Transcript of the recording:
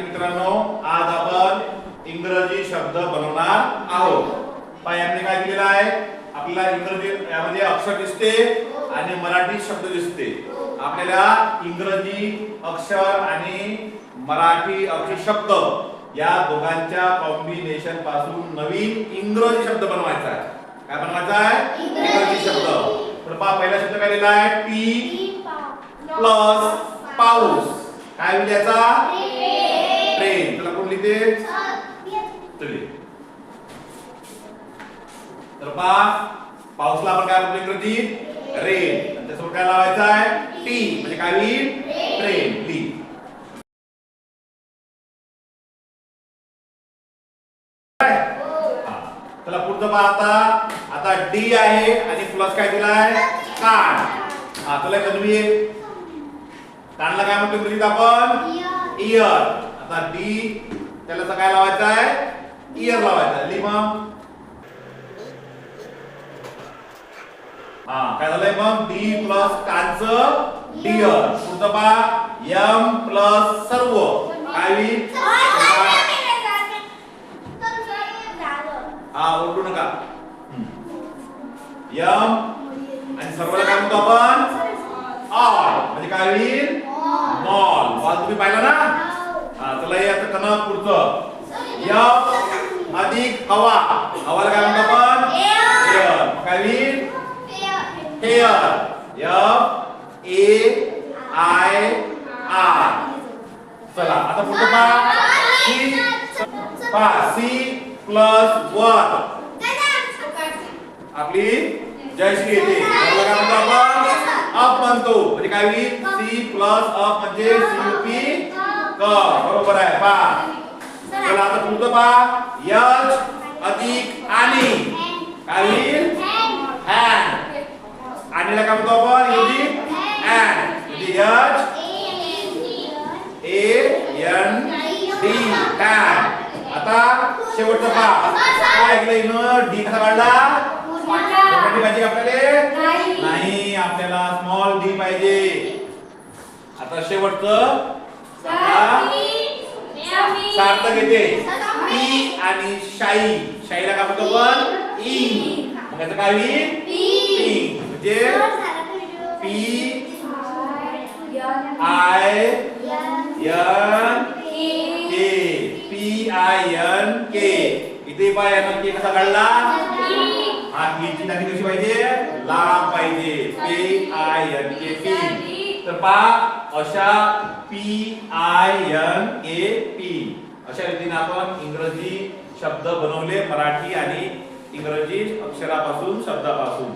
विद्यार्थी मित्रांनो, आज आपण इंग्रजी शब्द बनवणार आहोत. पहा यांनी काय दिलेलं आहे, आपल्याला इंग्रजी यामध्ये अक्षर दिसते आणि मराठी शब्द दिसते. आपल्याला इंग्रजी अक्षर आणि मराठी अक्षर शब्द या दोघांच्या कॉम्बिनेशन पासून नवीन इंग्रजी शब्द बनवायचा आहे. काय बनवायचा आहे? इंग्रजी शब्द. तर पहा पहिला शब्द काय दिला आहे, टी प्लस पाऊस. काय होईल याचा? ट्रेन. त्याला कोण लिहिते? चलिए. तर पहा पाऊसला आपण काय म्हणतो इंग्रजीत? रेन. आणि त्यासोबत काय लावायचं आहे? टी. म्हणजे काय होईल? ट्रेन. ली. चला पुढचं पहा. आता डी आहे आणि प्लस काय दिला आहे? कान. चला कधवी कानला काय म्हणतो इंग्रजीत आपण? इयर. आता डी त्याला काय लावायचं आहे? इयर लावायचं. ली मग. काय झालंय मग? डी प्लस कानचं डियर. पुढचं पहा एम प्लस सर्व. काय होईल? ओरडू नका. यम आणि सर्वला काय म्हणतो आपण? ऑल. म्हणजे काय होईल? मॉल. मॉल तुम्ही पाहिला ना? चला हे आता कना पुढचं. यम अधिक हवा. हवाला काय म्हणतो आपण? एअर. काय होईल? Hair. F A I R. चला आता पुढचं पहा. सी प्लस वर. आपली जयश्री येते. काय म्हणतो आपण? अप म्हणतो. म्हणजे काय होईल? सी प्लस अप म्हणजे सीयूपी क. बरोबर आहे. पहा चला आता पुढचं पहा. यच अधिक आणि. काय होईल? हॅन. आणीला काय म्हणतो आपण? युजी हॅन. म्हणजे यच ए एन डी हॅन. आता शेवटचं पहा. काय ऐकलं इथं? डी कसा काढला? मोठी पाहिजे आपल्याला? नाही, आपल्याला स्मॉल डी पाहिजे. आता शेवटचं सार्थक येते. पी आणि शाई. शाईला काय म्हणतो आपण? इंग. मग याचं काय होईल? पिंक. म्हणजे P I N K. P I N K. इथे पाय एन के कसा काढला? ची जागी कशी पाहिजे? लांब पाहिजे. P I N K P. तर पहा अशा P I N A P अशा रीतीने आपण इंग्रजी शब्द बनवले, मराठी आणि इंग्रजी अक्षरापासून शब्दापासून.